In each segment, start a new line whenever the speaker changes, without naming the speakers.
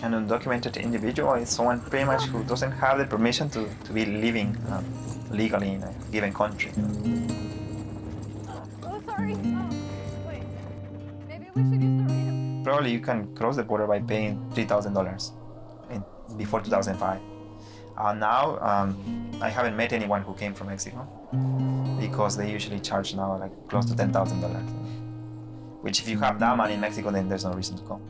An undocumented individual is someone pretty much who doesn't have the permission to be living legally in a given country.
Oh, sorry. Oh, wait. Maybe we should use the ramp.
Probably you can cross the border by paying $3,000 before 2005. Now, I haven't met anyone who came from Mexico because they usually charge now like close to $10,000. Which, if you have that money in Mexico, then there's no reason to come.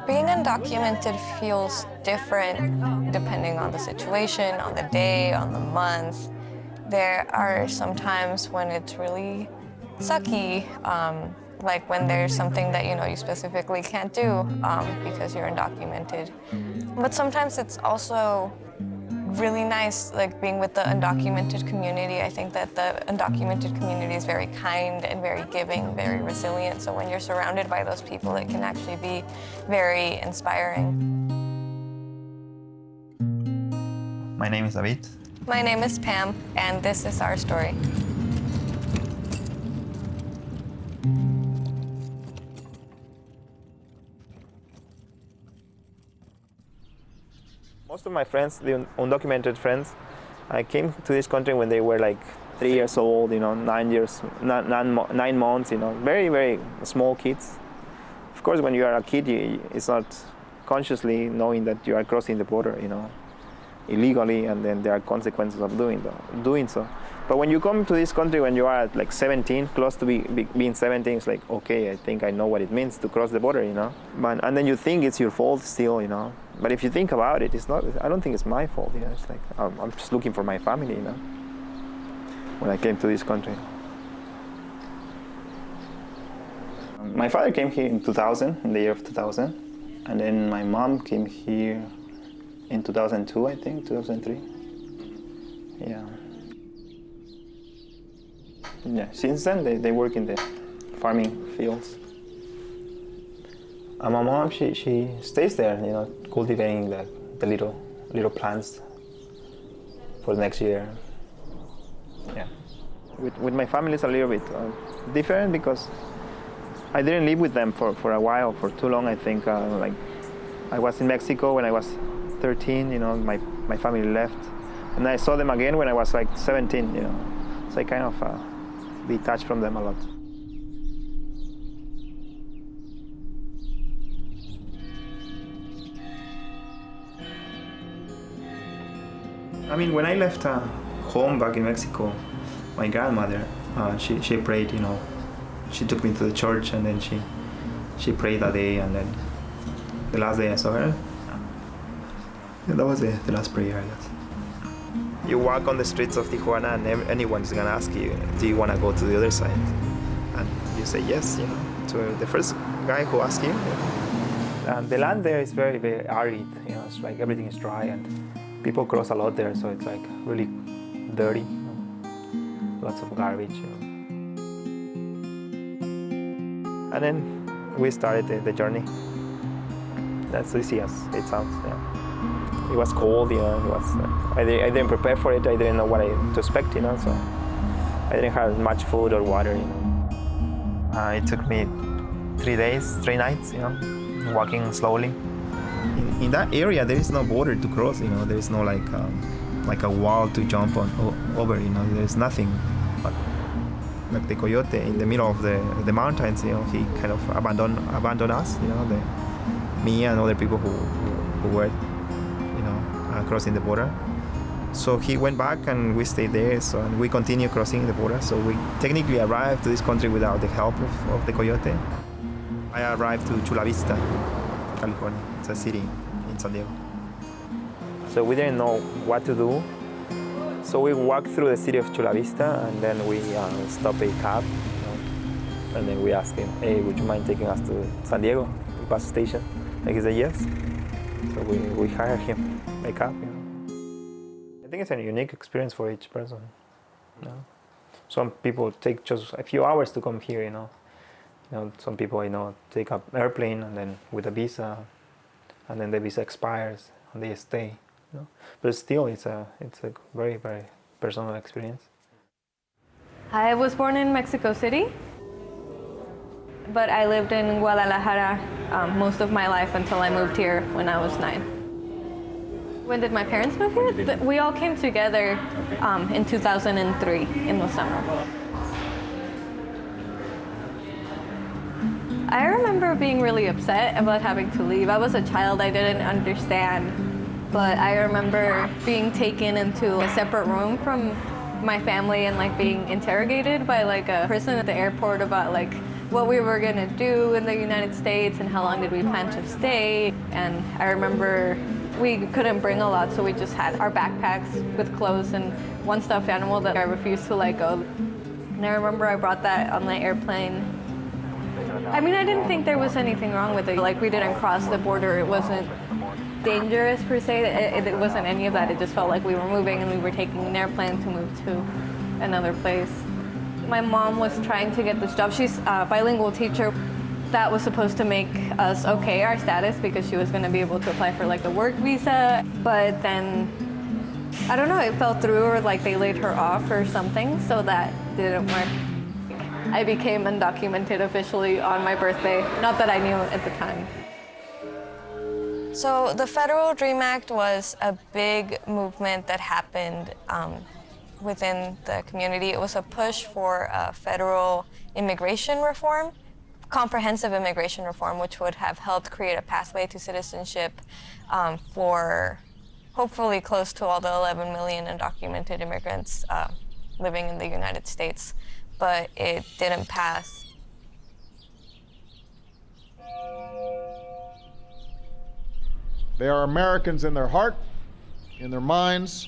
Being undocumented feels different depending on the situation, on the day, on the month. There are some times when it's really sucky, like when there's something that you specifically can't do because you're undocumented. But sometimes it's also really nice, like being with the undocumented community. I think that the undocumented community is very kind and very giving, very resilient. So when you're surrounded by those people, it can actually be very inspiring.
My name is David.
My name is Pam, and this is our story.
Most of my friends, the undocumented friends, I came to this country when they were like 3 years old, 9 months, very, very small kids. Of course, when you are a kid, it's not consciously knowing that you are crossing the border, illegally, and then there are consequences of doing so. But when you come to this country when you are at like 17, close to being 17, it's like, okay, I think I know what it means to cross the border, and then you think it's your fault still, But if you think about it, it's not. I don't think it's my fault. It's like I'm just looking for my family. When I came to this country, my father came here in 2000, in the year of 2000, and then my mom came here in 2002, I think, 2003. Yeah. Yeah. Since then, they work in the farming fields. My mom, she stays there, cultivating the little plants for the next year. Yeah. With my family, it's a little bit different because I didn't live with them for a while, for too long. I think like I was in Mexico when I was 13. My family left, and I saw them again when I was like 17. So I kind of detached from them a lot.
I mean, when I left home back in Mexico, my grandmother, she prayed, she took me to the church, and then she prayed that day, and then the last day I saw her, that was the last prayer, I guess. You walk on the streets of Tijuana and anyone's gonna ask you, do you wanna go to the other side? And you say yes, to the first guy who asks you.
And the land there is very, very arid, it's like everything is dry, and people cross a lot there, so it's like really dirty, lots of garbage. And then we started the journey. That's easy as it sounds. It was cold, it was. I didn't prepare for it. I didn't know what to expect, so I didn't have much food or water.
It took me 3 days, 3 nights, walking slowly. In that area, there is no border to cross. There is no like a wall to jump over. There's nothing. But like the coyote in the middle of the mountains, he kind of abandoned us. Me and other people who were, crossing the border. So he went back, and we stayed there. So and we continued crossing the border. So we technically arrived to this country without the help of the coyote. I arrived to Chula Vista, California. It's a city in San Diego.
So we didn't know what to do. So we walked through the city of Chula Vista, and then we stopped a cab. And then we asked him, hey, would you mind taking us to San Diego, the bus station? And he said yes. So we hired him a cab. I think it's a unique experience for each person. Some people take just a few hours to come here, some people take an airplane and then with a visa, and then the visa expires and they stay. But still, it's a very, very
personal experience?
I was born in Mexico City, but I lived in Guadalajara most of my life until I moved here when I was 9. When did my parents move here? We all came together in 2003 in the summer. I remember being really upset about having to leave. I was a child, I didn't understand, but I remember being taken into a separate room from my family and like being interrogated by like a person at the airport about like what we were gonna do in the United States and how long did we plan to stay. And I remember we couldn't bring a lot, so we just had our backpacks with clothes and one stuffed animal that I refused to let go. And I remember I brought that on the airplane. I mean, I didn't think there was anything wrong with it. Like, we didn't cross the border. It wasn't dangerous per se. It wasn't any of that. It just felt like we were moving and we were taking an airplane to move to another place. My mom was trying to get this job. She's a bilingual teacher. That was supposed to make us okay, our status, because she was going to be able to apply for like a work visa. But then, I don't know, it fell through, or like they laid her off or something, so that didn't work. I became undocumented officially on my birthday. Not that I knew at the time.
So the Federal Dream Act was a big movement that happened within the community. It was a push for federal immigration reform, comprehensive immigration reform, which would have helped create a pathway to citizenship for hopefully close to all the 11 million undocumented immigrants living in the United States. But it didn't pass.
They are Americans in their heart, in their minds,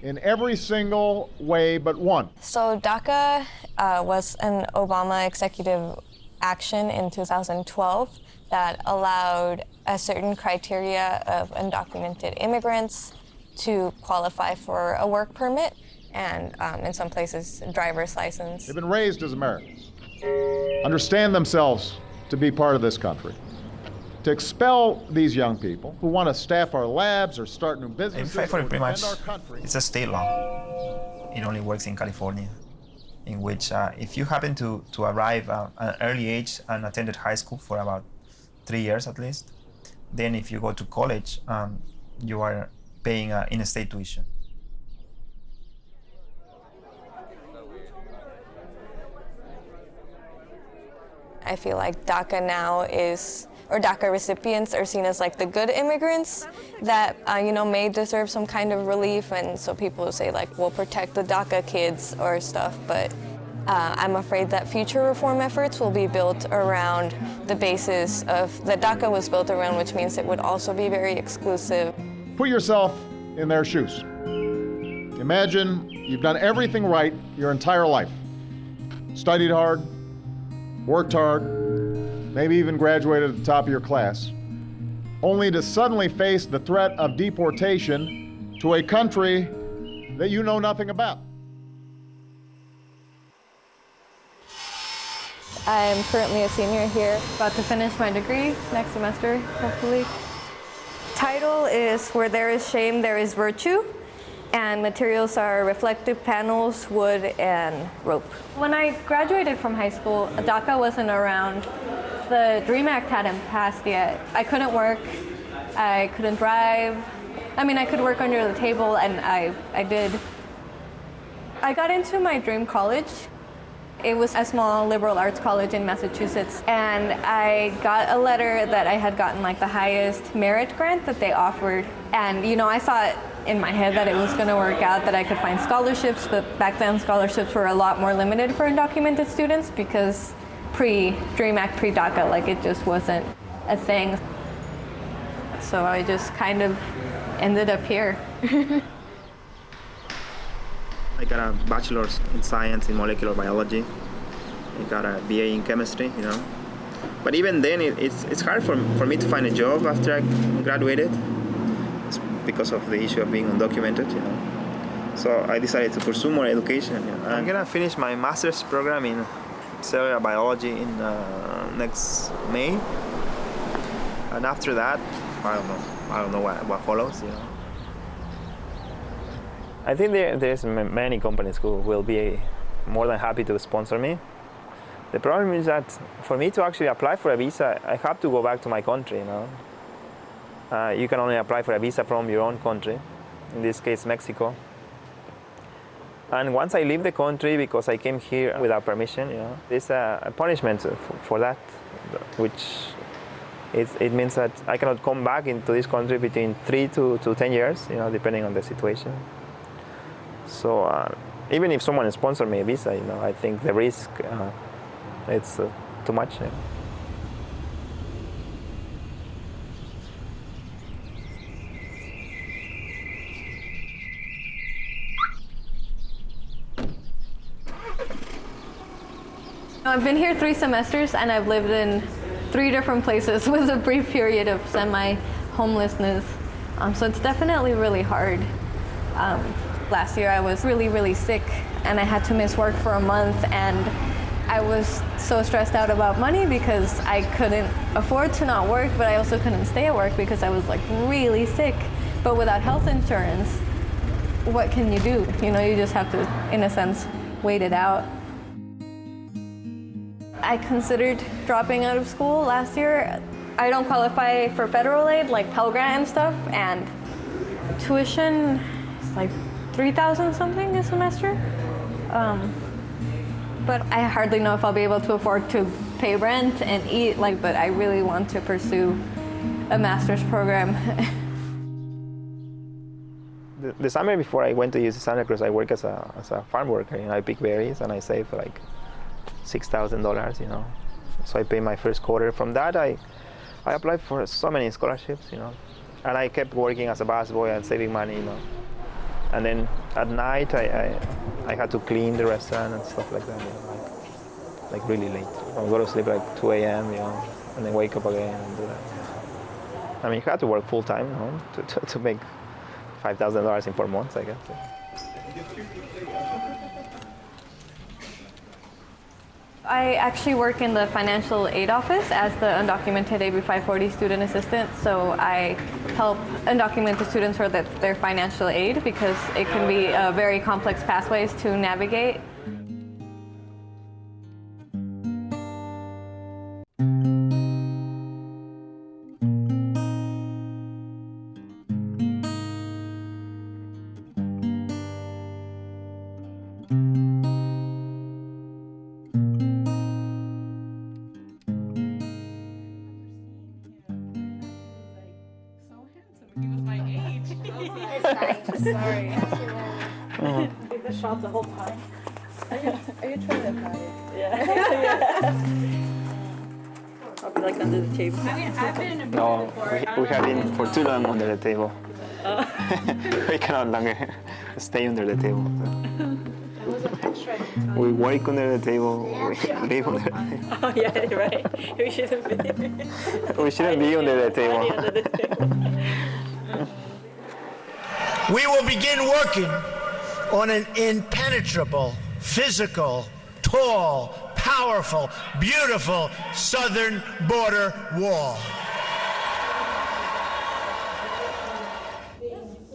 in every single way but one.
So DACA was an Obama executive action in 2012 that allowed a certain criteria of undocumented immigrants to qualify for a work permit, and in some places, a driver's license.
They've been raised as Americans, understand themselves to be part of this country. To expel these young people who want to staff our labs or start new businesses
In fact,
or
pretty much,
defend our country.
it's a state law. It only works in California, in which if you happen to arrive at an early age and attended high school for about 3 years at least, then if you go to college, you are paying in-state tuition.
I feel like DACA now is, or DACA recipients are seen as like the good immigrants that, may deserve some kind of relief. And so people say like, we'll protect the DACA kids or stuff. But I'm afraid that future reform efforts will be built around the basis of, that DACA was built around, which means it would also be very exclusive.
Put yourself in their shoes. Imagine you've done everything right your entire life. Studied hard, worked hard, maybe even graduated at the top of your class, only to suddenly face the threat of deportation to a country that you know nothing about.
I'm currently a senior here, about to finish my degree next semester, hopefully. Title is Where There Is Shame, There Is Virtue, and materials are reflective panels, wood, and rope. When I graduated from high school, DACA wasn't around. The DREAM Act hadn't passed yet. I couldn't work, I couldn't drive. I mean, I could work under the table, and I did. I got into my dream college. It was a small liberal arts college in Massachusetts, and I got a letter that I had gotten like the highest merit grant that they offered. And I thought in my head that it was going to work out, that I could find scholarships, but back then scholarships were a lot more limited for undocumented students because pre-DREAM Act, pre-DACA, like it just wasn't a thing. So I just kind of ended up here.
I got a bachelor's in science in molecular biology. I got a BA in chemistry, But even then, it's hard for me to find a job after I graduated. It's because of the issue of being undocumented, So I decided to pursue more education. I'm gonna finish my master's program in cellular biology in next May. And after that, I don't know what follows,
I think there's many companies who will be more than happy to sponsor me. The problem is that for me to actually apply for a visa, I have to go back to my country, you know. You can only apply for a visa from your own country, in this case Mexico. And once I leave the country, because I came here without permission, you know, there's a punishment for that, which it means that I cannot come back into this country between 3 to 10 years, you know, depending on the situation. So even if someone sponsors me a visa, you know, I think the risk it's too much. Yeah.
I've been here 3 semesters and I've lived in 3 different places with a brief period of semi-homelessness. So it's definitely really hard. Last year I was really sick and I had to miss work for a month, and I was so stressed out about money because I couldn't afford to not work, but I also couldn't stay at work because I was like really sick. But without health insurance, what can you do? You know, you just have to, in a sense, wait it out. I considered dropping out of school last year. I don't qualify for federal aid like Pell Grant and stuff, and tuition is like $3,000 something a semester. But I hardly know if I'll be able to afford to pay rent and eat, but I really want to pursue a master's program.
The summer before I went to UC Santa Cruz, I worked as a farm worker. You know, I pick berries and I save like $6,000, you know. So I pay my first quarter. From that, I applied for so many scholarships, you know. And I kept working as a busboy and saving money, you know. And then at night, I had to clean the restaurant and stuff like that, you know, like really late. I would go to sleep like 2 a.m., you know, and then wake up again and do that. I mean, you had to work full time, you know, to make $5,000 in 4 months, I guess.
I actually work in the financial aid office as the undocumented AB 540 student assistant. So I help undocumented students with their financial aid because it can be very complex pathways to navigate.
Sorry. Take the shot the whole time. Are you trying to hide? Yeah. I'll be like under the table.
I mean, I've been in a booth
No,
before.
we have been for too long under the table. We cannot longer stay under the table.
It was an extra.
We work under the table, we live under the table.
Oh yeah, right. We shouldn't be.
We shouldn't be under the table.
Under the table.
We will begin working on an impenetrable, physical, tall, powerful, beautiful southern border wall.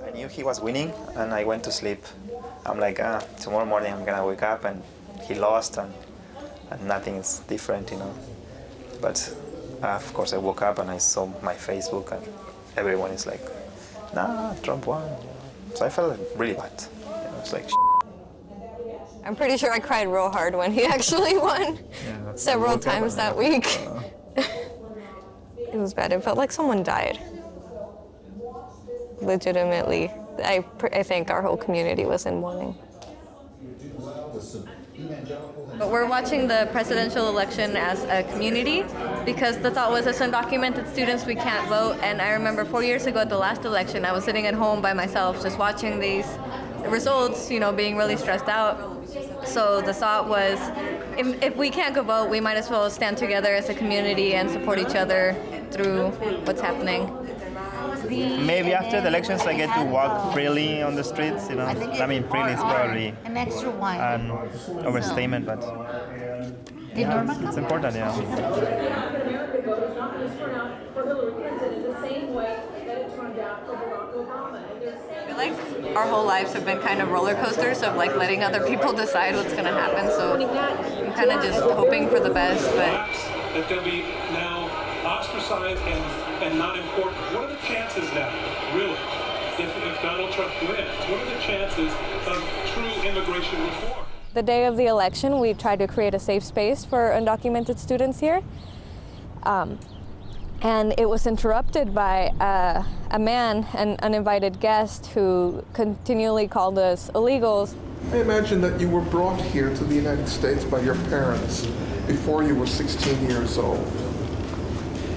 I knew he was winning, and I went to sleep. I'm like, tomorrow morning I'm gonna wake up and he lost, and nothing is different, you know. But of course I woke up and I saw my Facebook, and everyone is like, nah, Trump won. So I felt really bad. You know, it's like,
I'm pretty sure I cried real hard when he actually won several times that week. It was bad. It felt like someone died. Legitimately. I think our whole community was in mourning.
But we're watching the presidential election as a community because the thought was as undocumented students we can't vote. And I remember 4 years ago at the last election, I was sitting at home by myself just watching these results, you know, being really stressed out. So the thought was, if we can't go vote, we might as well stand together as a community and support each other through what's happening.
maybe after the elections I get to walk freely on the streets, you know. I mean, freely is probably
an extra wine.
an overstatement, but it's important, yeah.
American vote is not going to turn out for Hillary Clinton in the same way that it turned out for Barack Obama. And
feel like our whole lives have been kind of roller coasters of like letting other people decide what's going to happen. So I'm kind of just hoping for the best. But
that they'll be now ostracized and not important. What are the chances now, really, if Donald Trump wins? What are the chances of true immigration reform?
the day of the election, we tried to create a safe space for undocumented students here. And it was interrupted by a man, an uninvited guest, who continually called us illegals.
I imagine that you were brought here to the United States by your parents before you were 16 years old.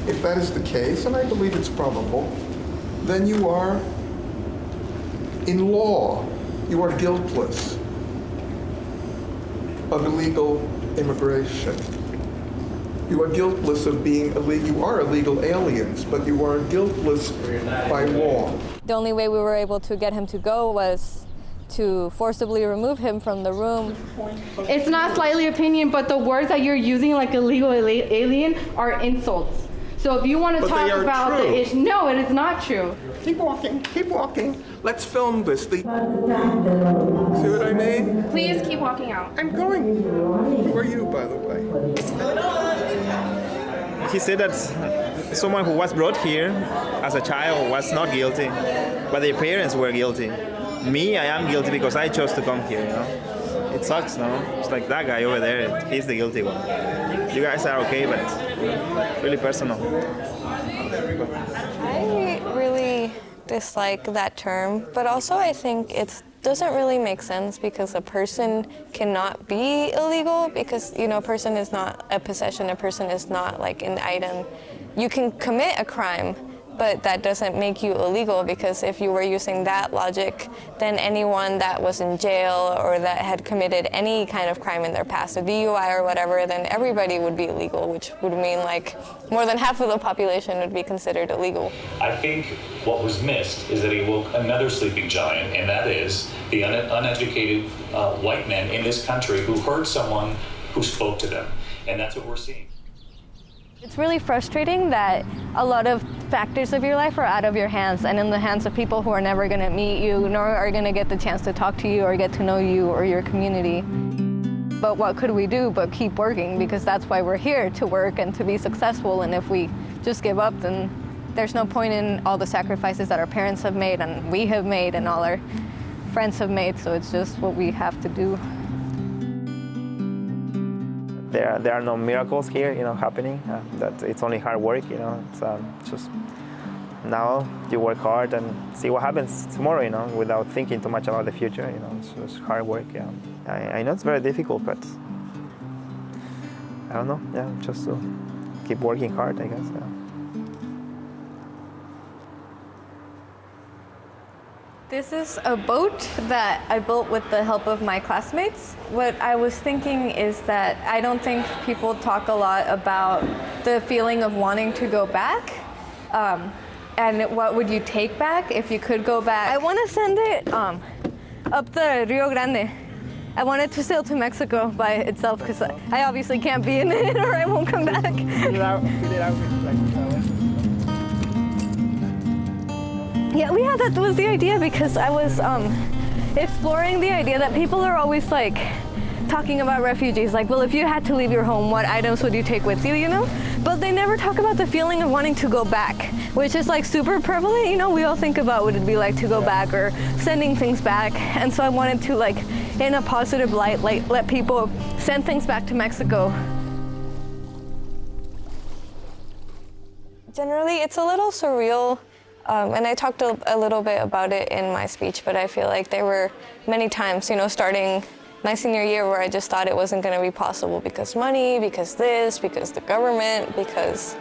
If that is the case, and I believe it's probable, then you are, in law, you are guiltless of illegal immigration. You are guiltless of being illegal. You are illegal aliens, but you are guiltless by law.
The only way we were able to get him to go was to forcibly remove him from the room.
It's not slightly opinion, but the words that you're using, like illegal alien, are insults. So if you want to talk about the issue, no, it is not true.
Keep walking, keep walking. Let's film this. See what I mean?
Please keep walking out.
I'm going. Who are you, by the way?
He said that someone who was brought here as a child was not guilty, but their parents were guilty. Me, I am guilty because I chose to come here, you know? It sucks, no? It's like that guy over there, he's the guilty one. You guys are okay, but really personal.
I really dislike that term, but also I think it doesn't really make sense because a person cannot be illegal because, you know, a person is not a possession, a person is not like an item. You can commit a crime, but that doesn't make you illegal, because if you were using that logic, then anyone that was in jail or that had committed any kind of crime in their past, a DUI or whatever, then everybody would be illegal, which would mean like more than half of the population would be considered illegal.
I think what was missed is that he woke another sleeping giant, and that is the uneducated white men in this country who heard someone who spoke to them, and that's what we're seeing.
It's really frustrating that a lot of factors of your life are out of your hands and in the hands of people who are never going to meet you, nor are going to get the chance to talk to you or get to know you or your community. But what could we do but keep working, because that's why we're here, to work and to be successful. And if we just give up, then there's no point in all the sacrifices that our parents have made and we have made and all our friends have made. So it's just what we have to do.
There are no miracles here, you know, happening. That it's only hard work, you know. It's just now you work hard and see what happens tomorrow, you know, without thinking too much about the future. You know, it's just hard work. Yeah, I know it's very difficult, but I don't know. Yeah, just to keep working hard, I guess. Yeah.
This is a boat that I built with the help of my classmates. What I was thinking is that I don't think people talk a lot about the feeling of wanting to go back. And what would you take back if you could go back? I want to send it up the Rio Grande. I want it to sail to Mexico by itself because I obviously can't be in it or I won't come back. Yeah, that was the idea, because I was exploring the idea that people are always like talking about refugees, like, well, if you had to leave your home, what items would you take with you, you know? But they never talk about the feeling of wanting to go back, which is like super prevalent, you know? We all think about what it'd be like to go back or sending things back. And so I wanted to, like, in a positive light, like, let people send things back to Mexico.
Generally, it's a little surreal. And I talked a little bit about it in my speech, but I feel like there were many times, you know, starting my senior year where I just thought it wasn't going to be possible because money, because this, because the government, because...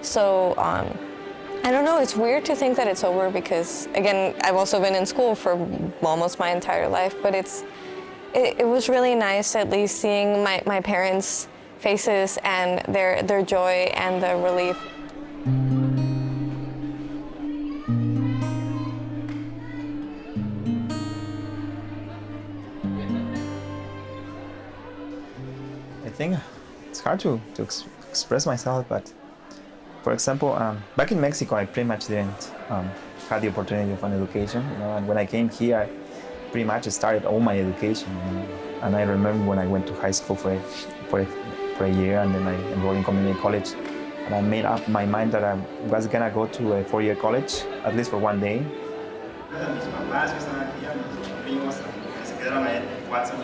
So, I don't know, it's weird to think that it's over because, again, I've also been in school for almost my entire life, but it was really nice at least seeing my parents' faces and their joy and the relief.
I think it's hard to express myself, but for example, back in Mexico, I pretty much didn't had the opportunity of an education, you know. And when I came here, I pretty much started all my education, you know. And I remember when I went to high school for a year, and then I enrolled in community college. And I made up my mind that I was gonna go to a 4-year college, at least for one day. Mis papás que están aquí, mis primos que se quedaron en Watson,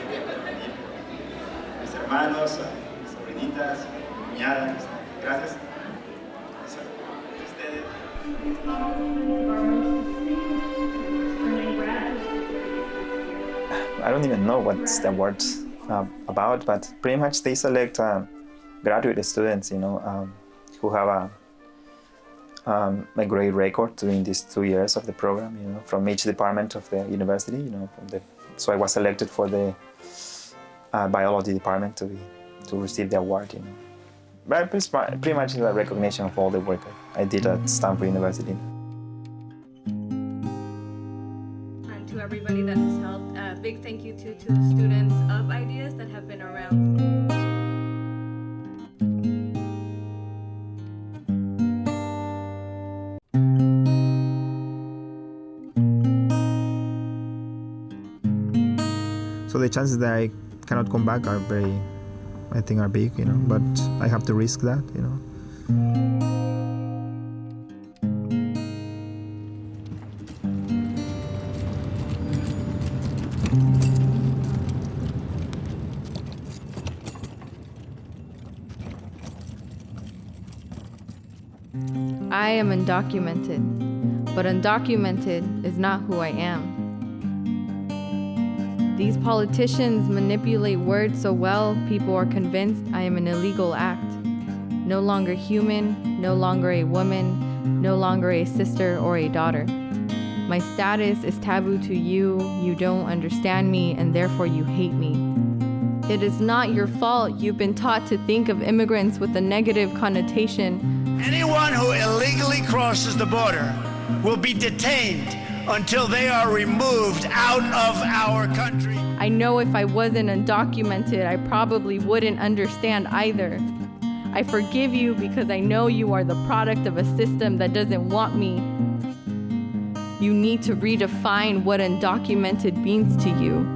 mis hermanos, mis sobrinitas, mi cuñada, gracias. I don't even know what's the award about, but pretty much they select graduate students, you know, who have a great record during these 2 years of the program, you know, from each department of the university, you know. So I was selected for the biology department to receive the award, you know. But it's pretty much a recognition of all the work I did at Stanford University.
And to everybody that has helped, a big thank you to the students of Ideas that have been around.
So the chances that I cannot come back are I think are big, you know, but I have to risk that, you know.
I am undocumented, but undocumented is not who I am. These politicians manipulate words so well, people are convinced I am an illegal act. No longer human, no longer a woman, no longer a sister or a daughter. My status is taboo to you, you don't understand me, and therefore you hate me. It is not your fault you've been taught to think of immigrants with a negative connotation.
Anyone who illegally crosses the border will be detained until they are removed out of our country.
I know if I wasn't undocumented, I probably wouldn't understand either. I forgive you because I know you are the product of a system that doesn't want me. You need to redefine what undocumented means to you.